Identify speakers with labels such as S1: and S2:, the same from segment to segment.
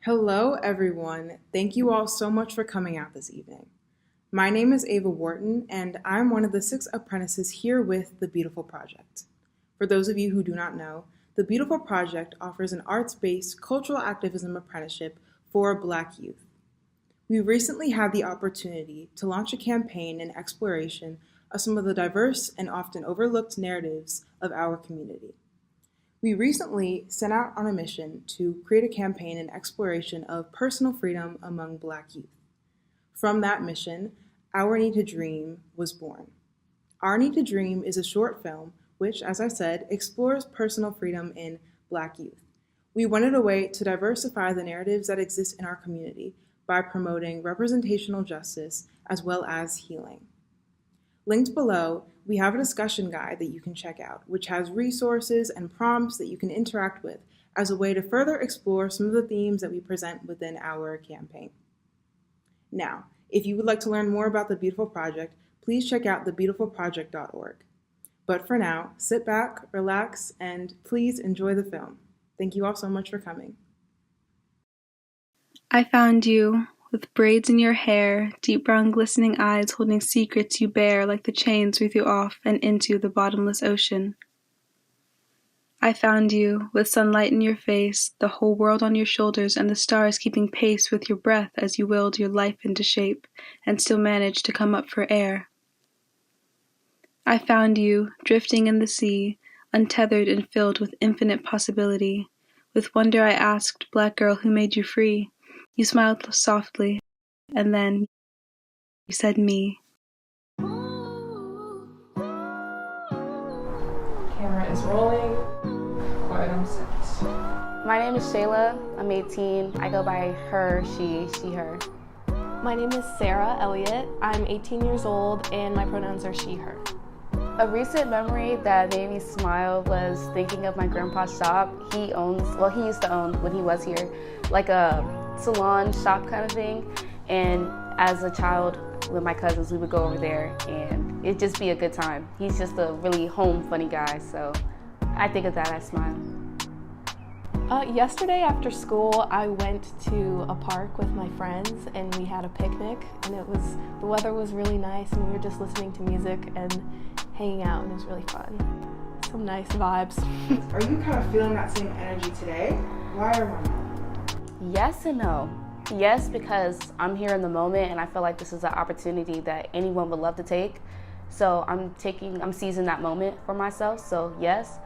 S1: Hello, everyone. Thank you all so much for coming out this evening. My name is Ava Wharton, and I'm one of the 6 apprentices here with The Beautiful Project. For those of you who do not know, The Beautiful Project offers an arts-based cultural activism apprenticeship for Black youth. We recently had the opportunity to launch a campaign in exploration of some of the diverse and often overlooked narratives of our community. We recently set out on a mission to create a campaign in exploration of personal freedom among Black youth. From that mission, Our Need to Dream was born. Our Need to Dream is a short film which, as I said, explores personal freedom in Black youth. We wanted a way to diversify the narratives that exist in our community by promoting representational justice as well as healing. Linked below, we have a discussion guide that you can check out, which has resources and prompts that you can interact with as a way to further explore some of the themes that we present within our campaign. Now, if you would like to learn more about The Beautiful Project, please check out thebeautifulproject.org. But for now, sit back, relax, and please enjoy the film. Thank you all so much for coming.
S2: I found you, with braids in your hair, deep brown glistening eyes holding secrets you bear like the chains we threw off and into the bottomless ocean. I found you, with sunlight in your face, the whole world on your shoulders, and the stars keeping pace with your breath as you willed your life into shape and still managed to come up for air. I found you, drifting in the sea, untethered and filled with infinite possibility. With wonder I asked, Black girl, who made you free? You smiled softly, and then you said me.
S3: Camera is rolling. Item 6.
S4: My name is Shayla. I'm 18. I go by her, she, her.
S5: My name is Sarah Elliott. I'm 18 years old and my pronouns are she, her.
S4: A recent memory that made me smile was thinking of my grandpa's shop. He used to own when he was here, like a salon shop kind of thing. And as a child with my cousins, we would go over there and it'd just be a good time. He's just a really home funny guy, so I think of that, I smile.
S5: Yesterday after school, I went to a park with my friends and we had a picnic, and the weather was really nice and we were just listening to music and hanging out, and it was really fun. Some nice vibes.
S1: Are you kind of feeling that same energy today? Why or why not?
S4: Yes and no. Yes, because I'm here in the moment and I feel like this is an opportunity that anyone would love to take. So I'm seizing that moment for myself, so yes.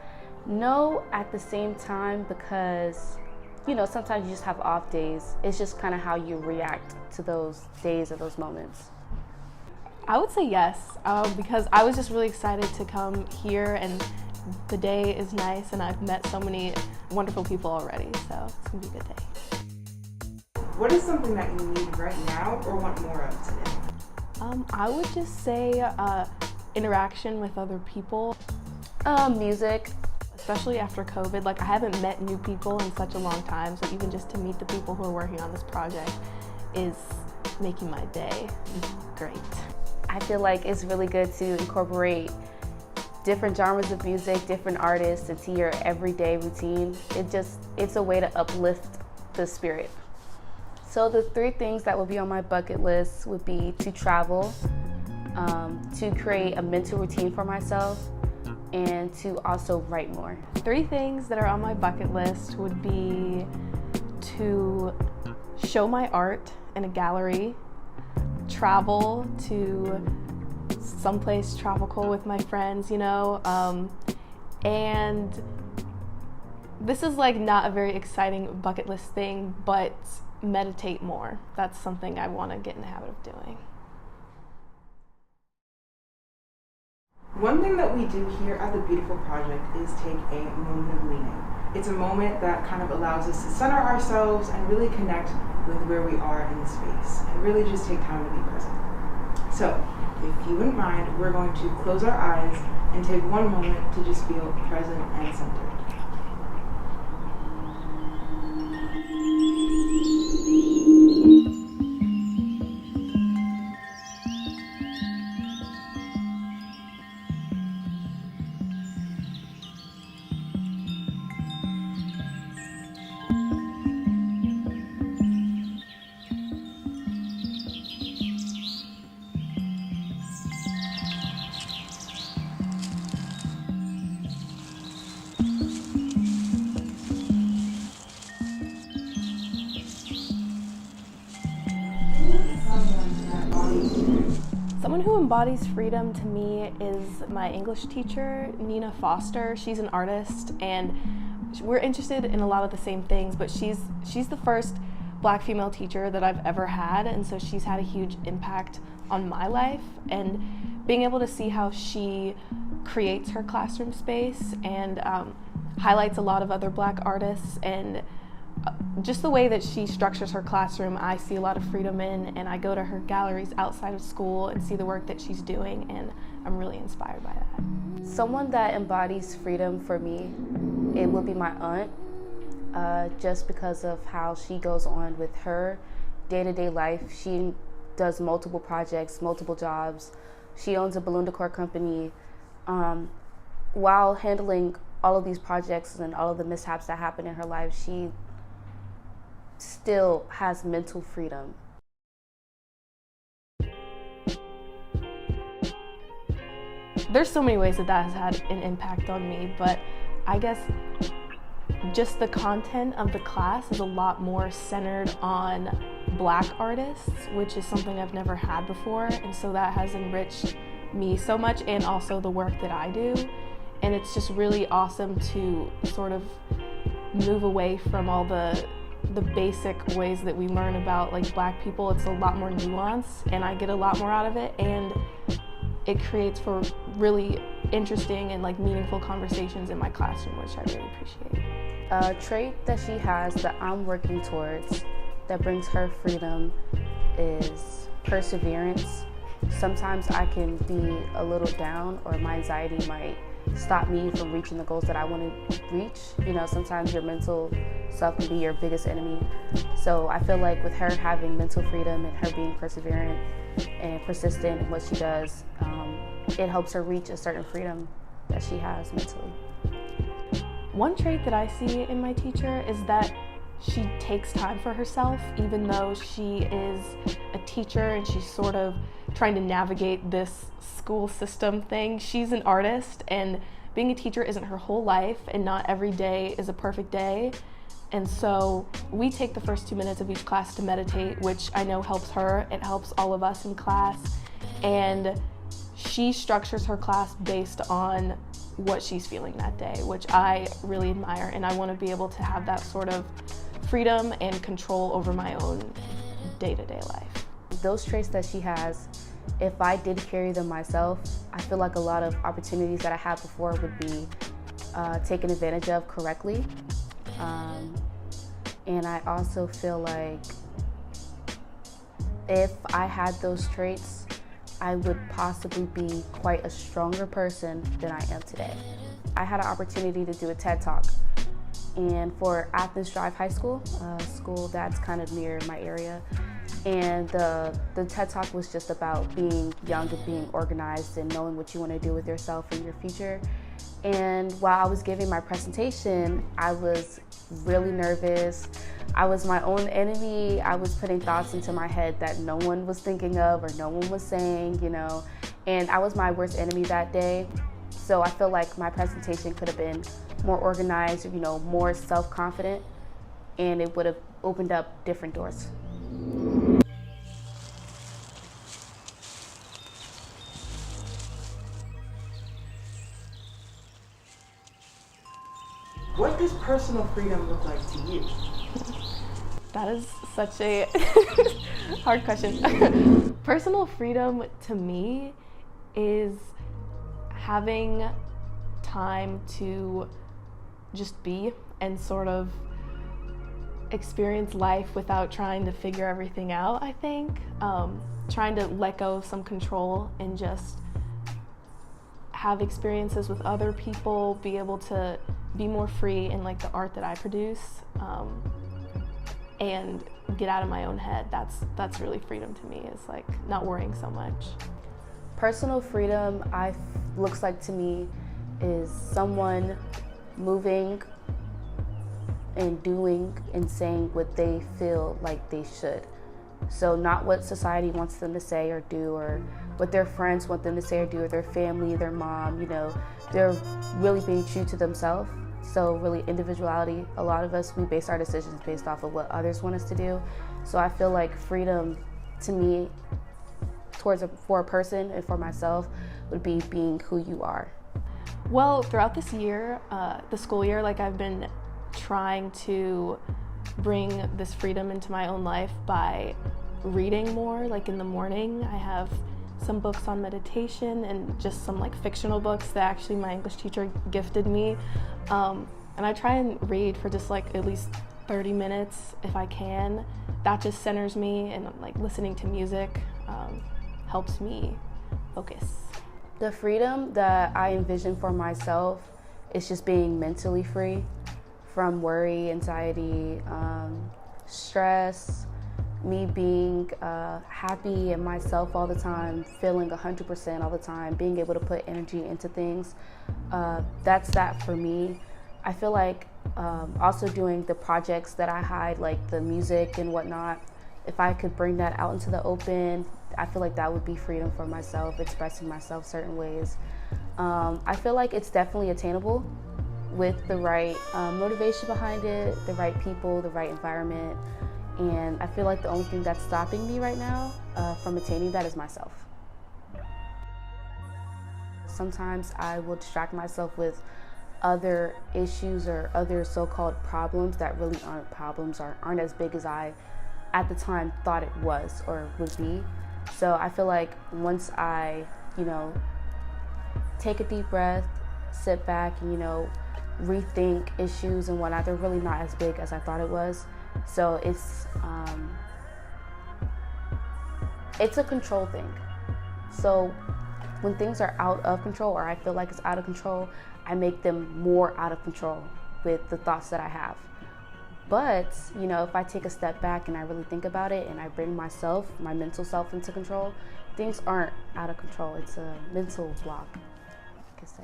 S4: No, at the same time, because, sometimes you just have off days. It's just kind of how you react to those days or those moments.
S5: I would say yes, because I was just really excited to come here, and the day is nice and I've met so many wonderful people already, so it's gonna be a good day.
S1: What is something that you need right now or want more of today?
S5: I would just say interaction with other people.
S4: Music.
S5: Especially after COVID, I haven't met new people in such a long time, so even just to meet the people who are working on this project is making my day great.
S4: I feel like it's really good to incorporate different genres of music, different artists into your everyday routine. It's a way to uplift the spirit. So the 3 things that would be on my bucket list would be to travel, to create a mental routine for myself, and to also write more.
S5: 3 things that are on my bucket list would be to show my art in a gallery, travel to someplace tropical with my friends, and this is not a very exciting bucket list thing, but meditate more. That's something I want to get in the habit of doing.
S1: One thing that we do here at The Beautiful Project is take a moment of leaning. It's a moment that kind of allows us to center ourselves and really connect with where we are in the space and really just take time to be present. So, if you wouldn't mind, we're going to close our eyes and take one moment to just feel present and centered.
S5: Someone who embodies freedom to me is my English teacher, Nina Foster. She's an artist, and we're interested in a lot of the same things, but she's the first Black female teacher that I've ever had, and so she's had a huge impact on my life. And being able to see how she creates her classroom space and highlights a lot of other Black artists, and just the way that she structures her classroom, I see a lot of freedom in, and I go to her galleries outside of school and see the work that she's doing, and I'm really inspired by that.
S4: Someone that embodies freedom for me, it would be my aunt, just because of how she goes on with her day-to-day life. She does multiple projects, multiple jobs. She owns a balloon decor company. While handling all of these projects and all of the mishaps that happen in her life, she still has mental freedom.
S5: There's so many ways that has had an impact on me, but I guess just the content of the class is a lot more centered on Black artists, which is something I've never had before, and so that has enriched me so much, and also the work that I do. And it's just really awesome to sort of move away from all the basic ways that we learn about like Black people. It's a lot more nuance, and I get a lot more out of it, and it creates for really interesting and like meaningful conversations in my classroom, which I really appreciate.
S4: A trait that she has that I'm working towards that brings her freedom is perseverance. Sometimes I can be a little down, or my anxiety might stop me from reaching the goals that I want to reach. You know, sometimes your mental self can be your biggest enemy. So I feel like with her having mental freedom and her being perseverant and persistent in what she does, it helps her reach a certain freedom that she has mentally.
S5: One trait that I see in my teacher is that she takes time for herself, even though she is a teacher and she's sort of trying to navigate this school system thing. She's an artist, and being a teacher isn't her whole life, and not every day is a perfect day. And so we take the first 2 minutes of each class to meditate, which I know helps her. It helps all of us in class. And she structures her class based on what she's feeling that day, which I really admire, and I want to be able to have that sort of freedom and control over my own day-to-day life.
S4: Those traits that she has, if I did carry them myself, I feel like a lot of opportunities that I had before would be taken advantage of correctly. And I also feel like if I had those traits, I would possibly be quite a stronger person than I am today. I had an opportunity to do a TED Talk, and for Athens Drive High School, a school that's kind of near my area. And the TED Talk was just about being young and being organized and knowing what you want to do with yourself and your future. And while I was giving my presentation, I was really nervous. I was my own enemy. I was putting thoughts into my head that no one was thinking of or no one was saying, you know, and I was my worst enemy that day. So I feel like my presentation could have been more organized, you know, more self-confident, and it would have opened up different doors.
S1: What does personal freedom look like to you?
S5: That is such a hard question. Personal freedom to me is having time to just be and sort of experience life without trying to figure everything out, I think. Trying to let go of some control and just have experiences with other people, be able to be more free in like the art that I produce, and get out of my own head. That's really freedom to me, is like not worrying so much.
S4: Personal freedom looks like to me is someone moving and doing and saying what they feel like they should. So not what society wants them to say or do, or what their friends want them to say or do, or their family, their mom, you know. They're really being true to themselves. So really individuality. A lot of us, we base our decisions based off of what others want us to do. So I feel like freedom to me for a person and for myself would be being who you are.
S5: Well, throughout this year, the school year, like I've been trying to bring this freedom into my own life by reading more. Like in the morning, I have some books on meditation and just some like fictional books that actually my English teacher gifted me. And I try and read for just like at least 30 minutes if I can. That just centers me, and like listening to music helps me focus.
S4: The freedom that I envision for myself is just being mentally free from worry, anxiety, stress, me being happy in myself all the time, feeling 100% all the time, being able to put energy into things. That's that for me. I feel like also doing the projects that I hide, like the music and whatnot, if I could bring that out into the open, I feel like that would be freedom for myself, expressing myself certain ways. I feel like it's definitely attainable with the right motivation behind it, the right people, the right environment. And I feel like the only thing that's stopping me right now from attaining that is myself. Sometimes I will distract myself with other issues or other so-called problems that really aren't problems or aren't as big as I at the time thought it was or would be. So I feel like once I, take a deep breath, sit back and, rethink issues and whatnot, they're really not as big as I thought it was. So it's a control thing. So when things are out of control, or I feel like it's out of control, I make them more out of control with the thoughts that I have. But, if I take a step back and I really think about it and I bring myself, my mental self into control, things aren't out of control. It's a mental block, I could say.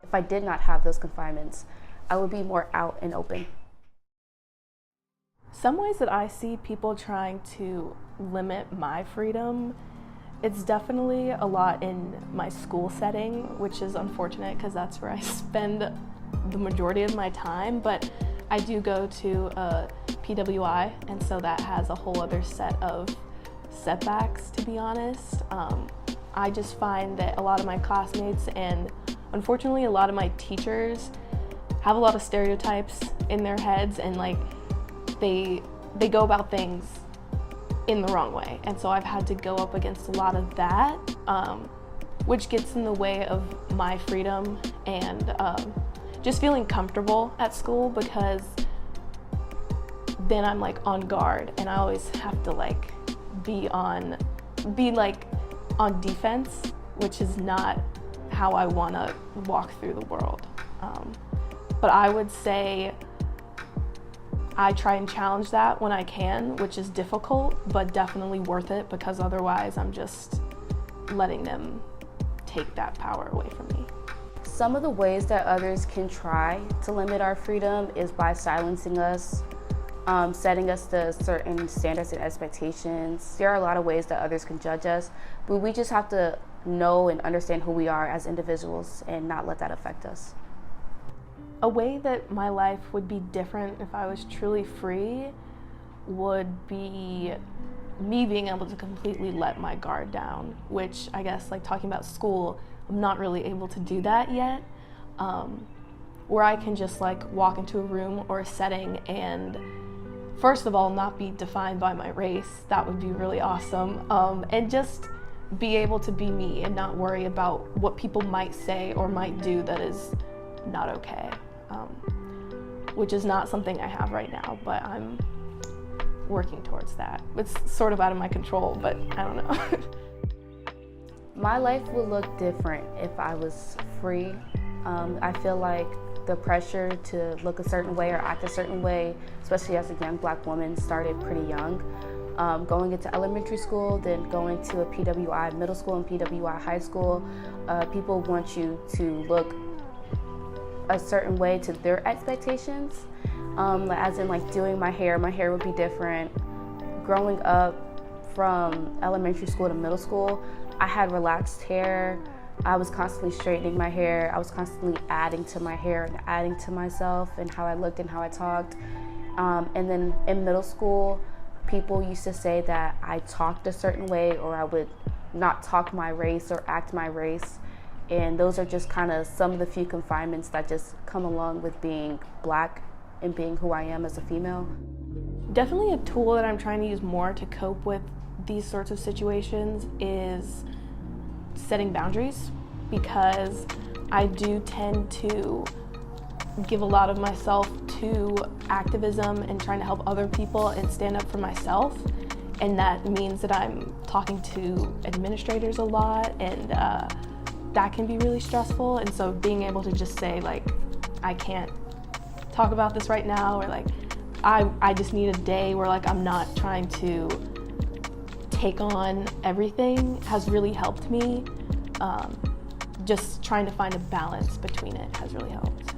S4: If I did not have those confinements, I would be more out and open.
S5: Some ways that I see people trying to limit my freedom, it's definitely a lot in my school setting, which is unfortunate because that's where I spend the majority of my time, but I do go to a PWI, and so that has a whole other set of setbacks, to be honest. I just find that a lot of my classmates and unfortunately a lot of my teachers have a lot of stereotypes in their heads, and like they go about things in the wrong way. And so I've had to go up against a lot of that, which gets in the way of my freedom and just feeling comfortable at school, because then I'm like on guard and I always have to like be on defense, which is not how I want to walk through the world. But I would say I try and challenge that when I can, which is difficult, but definitely worth it, because otherwise I'm just letting them take that power away from me.
S4: Some of the ways that others can try to limit our freedom is by silencing us, setting us to certain standards and expectations. There are a lot of ways that others can judge us, but we just have to know and understand who we are as individuals and not let that affect us.
S5: A way that my life would be different if I was truly free would be me being able to completely let my guard down, which I guess, like talking about school, I'm not really able to do that yet. Where I can just like walk into a room or a setting and first of all not be defined by my race. That would be really awesome. And just be able to be me and not worry about what people might say or might do that is not okay. Which is not something I have right now, but I'm working towards that. It's sort of out of my control, but I don't know.
S4: My life would look different if I was free. I feel like the pressure to look a certain way or act a certain way, especially as a young Black woman, started pretty young. Going into elementary school, then going to a PWI middle school and PWI high school, people want you to look a certain way to their expectations. As in like doing my hair would be different. Growing up from elementary school to middle school, I had relaxed hair. I was constantly straightening my hair. I was constantly adding to my hair and adding to myself and how I looked and how I talked. And then in middle school, People used to say that I talked a certain way, or I would not talk my race or act my race. And those are just kind of some of the few confinements that just come along with being Black and being who I am as a female.
S5: Definitely a tool that I'm trying to use more to cope with these sorts of situations is setting boundaries, because I do tend to give a lot of myself to activism and trying to help other people and stand up for myself. And that means that I'm talking to administrators a lot, and that can be really stressful. And so being able to just say, like, I can't talk about this right now, or like, I just need a day where like I'm not trying to take on everything, has really helped me. Just trying to find a balance between it has really helped.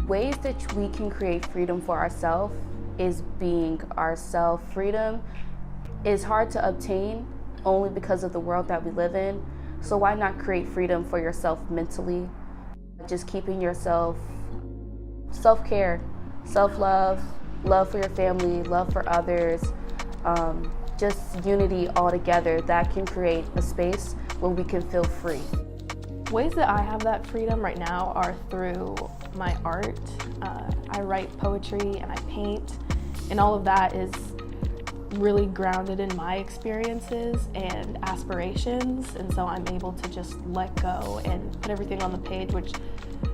S4: Ways that we can create freedom for ourselves is being ourselves. Freedom is hard to obtain only because of the world that we live in. So why not create freedom for yourself mentally? Just keeping yourself, self-care, self-love, love for your family, love for others, just unity all together. That can create a space where we can feel free.
S5: Ways that I have that freedom right now are through my art. I write poetry and I paint, and all of that is really grounded in my experiences and aspirations, and so I'm able to just let go and put everything on the page, which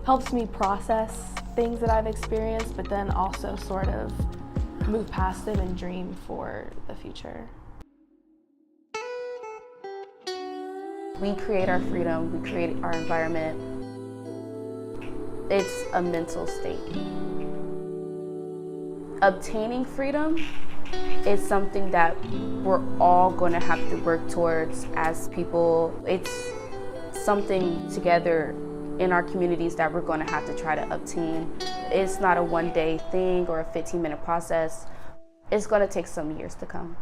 S5: helps me process things that I've experienced, but then also sort of move past them and dream for the future.
S4: We create our freedom, we create our environment. It's a mental state. Obtaining freedom is something that we're all going to have to work towards as people. It's something together in our communities that we're going to have to try to obtain. It's not a one-day thing or a 15-minute process. It's going to take some years to come.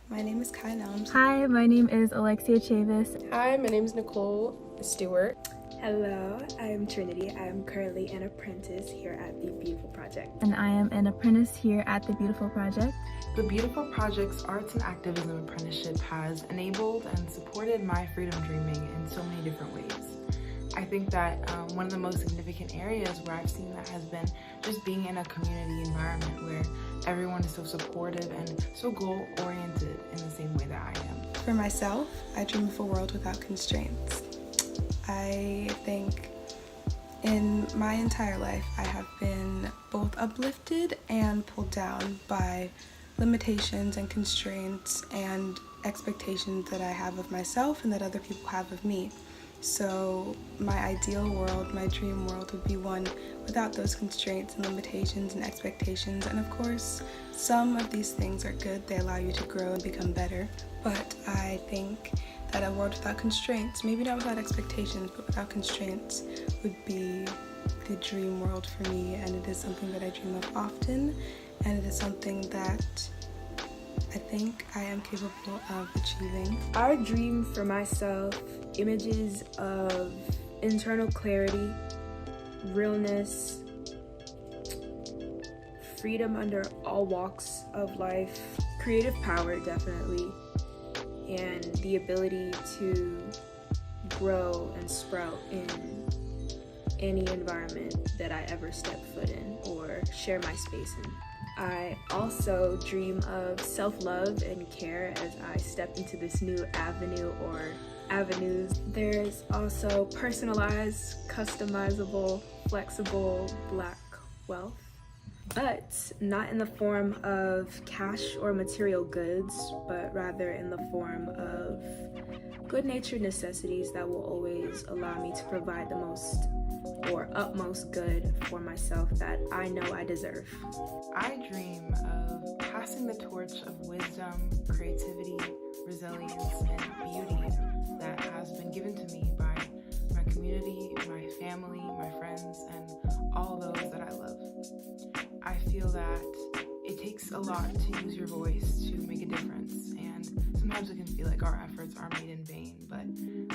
S6: My name is Kai Nelms.
S7: Hi, my name is Alexia Chavis.
S3: Hi, my name is Nicole Stewart.
S6: Hello, I'm Trinity. I'm currently an apprentice here at the Beautiful Project.
S7: And I am an apprentice here at the Beautiful Project.
S1: The Beautiful Project's Arts and Activism Apprenticeship has enabled and supported my freedom dreaming in so many different ways. I think that one of the most significant areas where I've seen that has been just being in a community environment where everyone is so supportive and so goal-oriented in the same way that I am.
S6: For myself, I dream of a world without constraints. I think in my entire life, I have been both uplifted and pulled down by limitations and constraints and expectations that I have of myself and that other people have of me. So my ideal world, my dream world would be one without those constraints and limitations and expectations. And of course, some of these things are good. They allow you to grow and become better. But I think that a world without constraints, maybe not without expectations, but without constraints, would be the dream world for me. And it is something that I dream of often. And it is something that I think I am capable of achieving.
S8: I dream for myself images of internal clarity, realness, freedom under all walks of life, creative power definitely, and the ability to grow and sprout in any environment that I ever step foot in or share my space in. I also dream of self-love and care as I step into this new avenue or avenues. There's also personalized, customizable, flexible Black wealth, but not in the form of cash or material goods, but rather in the form of good-natured necessities that will always allow me to provide the most or utmost good for myself that I know I deserve.
S1: I dream of passing the torch of wisdom, creativity, resilience, and beauty that has been given to me by my community, my family, my friends, and all those that I love. I feel that it takes a lot to use your voice to make a difference, and sometimes it can feel like our efforts are made in vain, but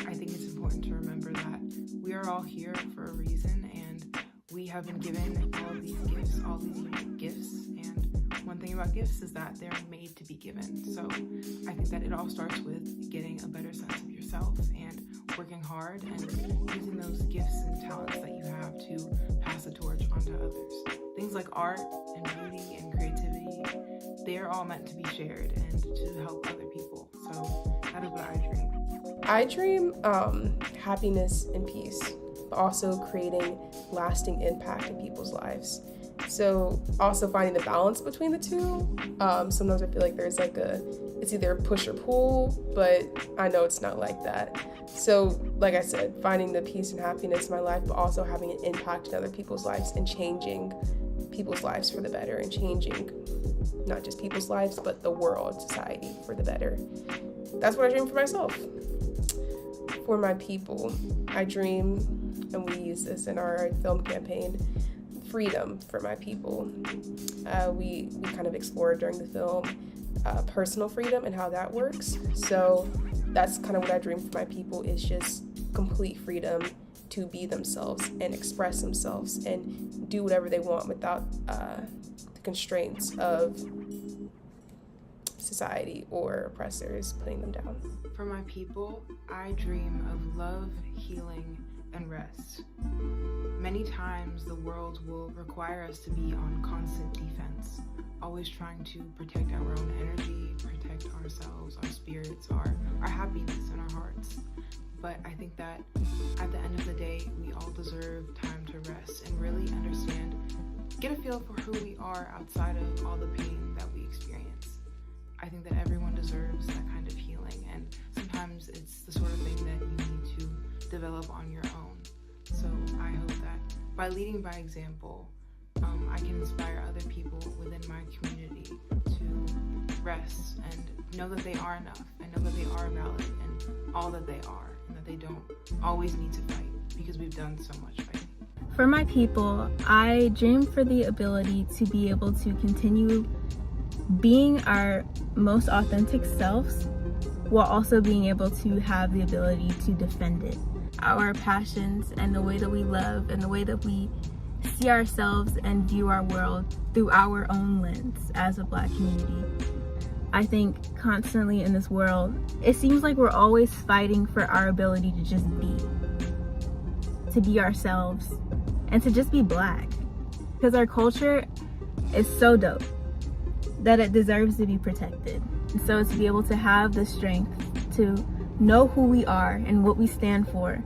S1: I think it's important to remember that we are all here for a reason, and we have been given all of these gifts, all these unique gifts, and one thing about gifts is that they're made to be given. So I think that it all starts with getting a better sense of yourself and working hard and using those gifts and talents that you have to pass the torch onto others. Things like art and beauty and creativity, they're all meant to be shared and to help other people. So that is what I dream.
S9: I dream happiness and peace, but also creating lasting impact in people's lives. So also finding the balance between the two. Sometimes I feel like there's it's either a push or pull, but I know it's not like that. So like I said, finding the peace and happiness in my life, but also having an impact in other people's lives and changing people's lives for the better, and changing not just people's lives, but the world, society for the better. That's what I dream for myself. For my people, I dream, and we use this in our film campaign, freedom for my people. We kind of explored during the film personal freedom and how that works. So that's kind of what I dream for my people, is just complete freedom to be themselves and express themselves and do whatever they want without the constraints of society or oppressors putting them down.
S1: For my people, I dream of love, healing, and rest. Many times the world will require us to be on constant defense, always trying to protect our own energy, protect ourselves, our spirits, our happiness, and our hearts. But I think that at the end of the day, we all deserve time to rest and really understand, get a feel for who we are outside of all the pain that we experience. I think that everyone deserves that kind of healing, and sometimes it's the sort of thing that you need to develop on your own. So I hope that by leading by example, I can inspire other people within my community to rest and know that they are enough, and know that they are valid and all that they are, and that they don't always need to fight, because we've done so much fighting.
S7: For my people, I dream for the ability to be able to continue being our most authentic selves while also being able to have the ability to defend it. Our passions and the way that we love and the way that we see ourselves and view our world through our own lens as a Black community. I think constantly in this world, it seems like we're always fighting for our ability to just be ourselves, and to just be Black. Because our culture is so dope that it deserves to be protected. And so to be able to have the strength to know who we are and what we stand for,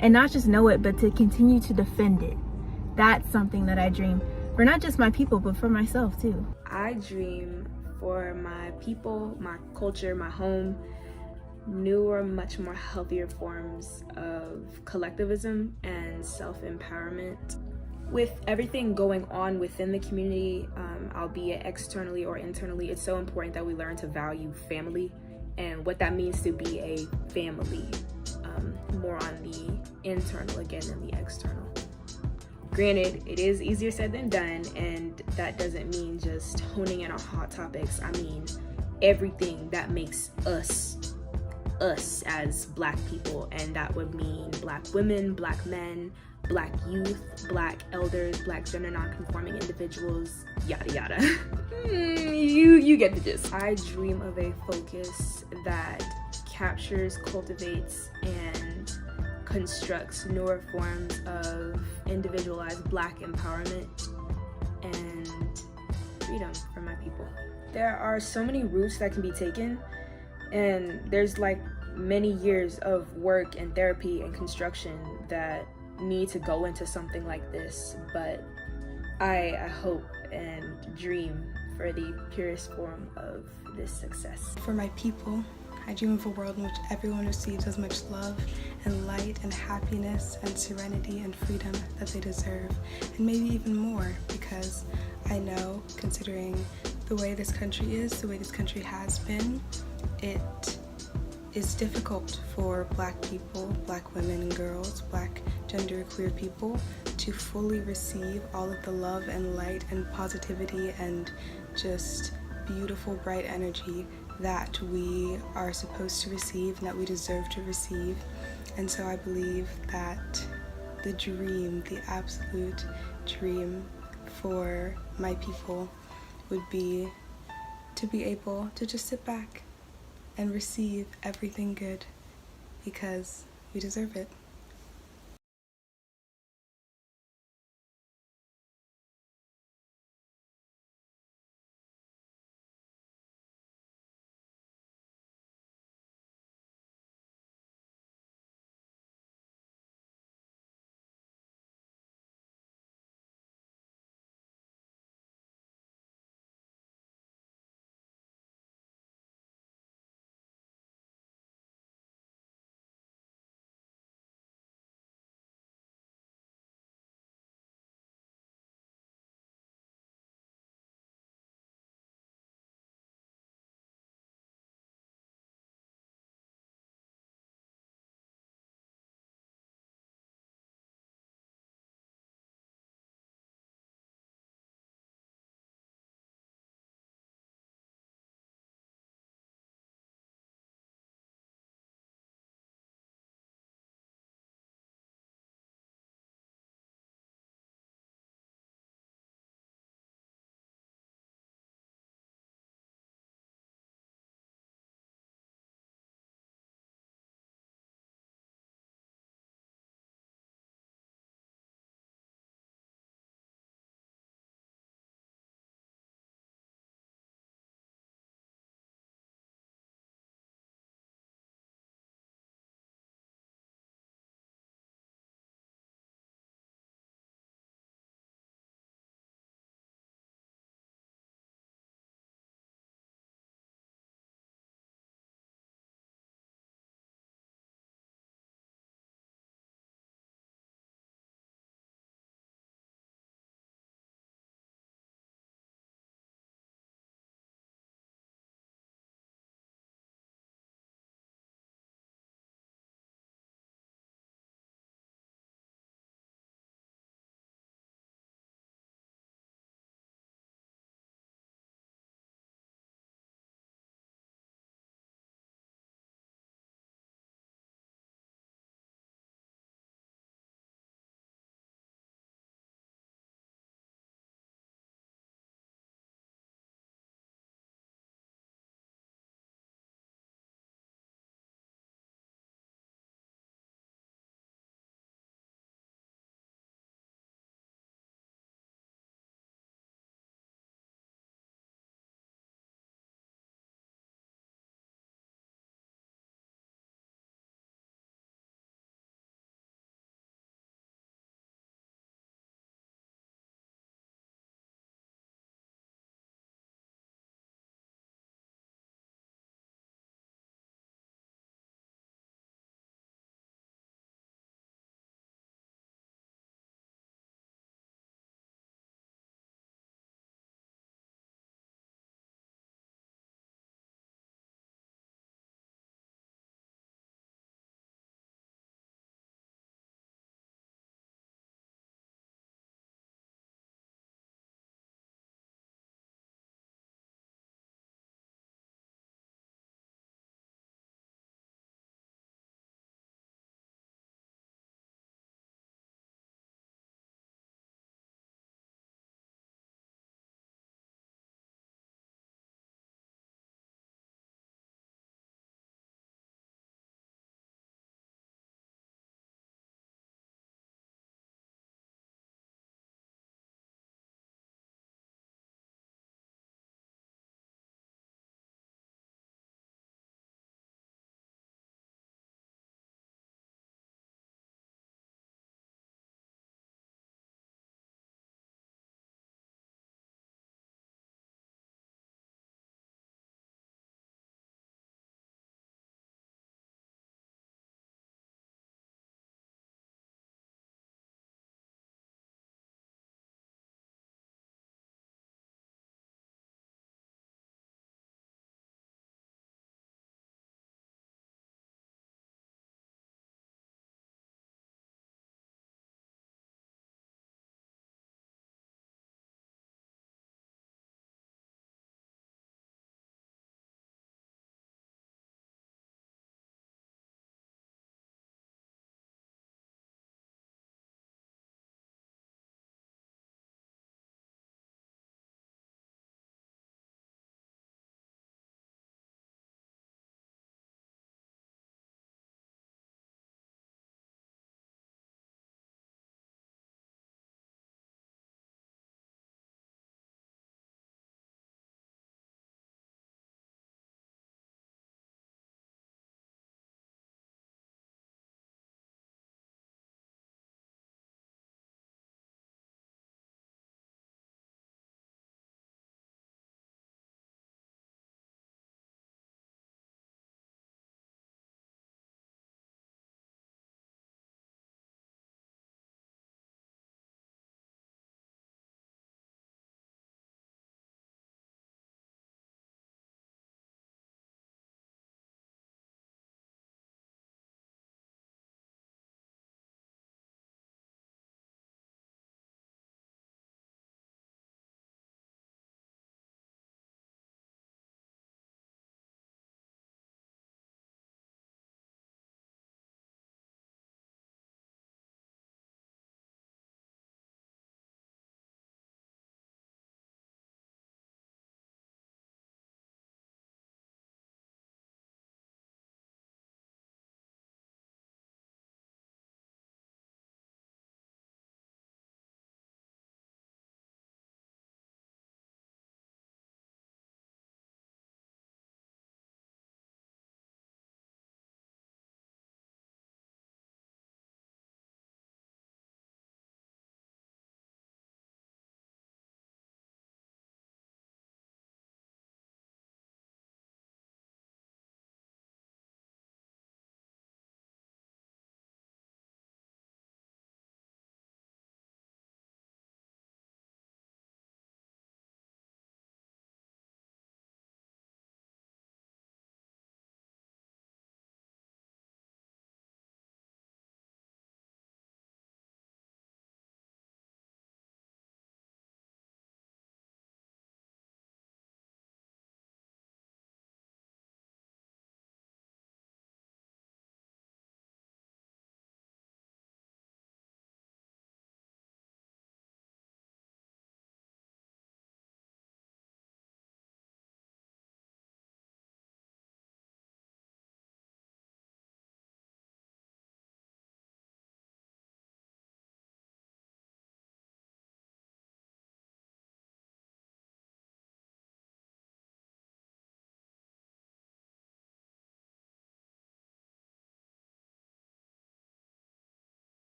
S7: and not just know it, but to continue to defend it. That's something that I dream for, not just my people, but for myself too.
S8: I dream for my people, my culture, my home, newer, much more healthier forms of collectivism and self-empowerment. With everything going on within the community, albeit externally or internally, it's so important that we learn to value family and what that means to be a family, more on the internal again than the external. Granted, it is easier said than done, and that doesn't mean just honing in on hot topics. I mean everything that makes us as Black people, and that would mean Black women, Black men, Black youth, Black elders, Black gender non-conforming individuals, yada yada. You get the gist. I dream of a focus that captures, cultivates, and constructs newer forms of individualized Black empowerment and freedom for my people. There are so many routes that can be taken, and there's like many years of work and therapy and construction that need to go into something like this, but I hope and dream for the purest form of this success.
S6: For my people, I dream of a world in which everyone receives as much love and light and happiness and serenity and freedom that they deserve, and maybe even more, because I know, considering the way this country is, the way this country has been, it is difficult for Black people, Black women and girls, Black gender queer people to fully receive all of the love and light and positivity and just beautiful, bright energy that we are supposed to receive and that we deserve to receive. And so I believe that the dream, the absolute dream for my people would be to be able to just sit back and receive everything good, because we deserve it.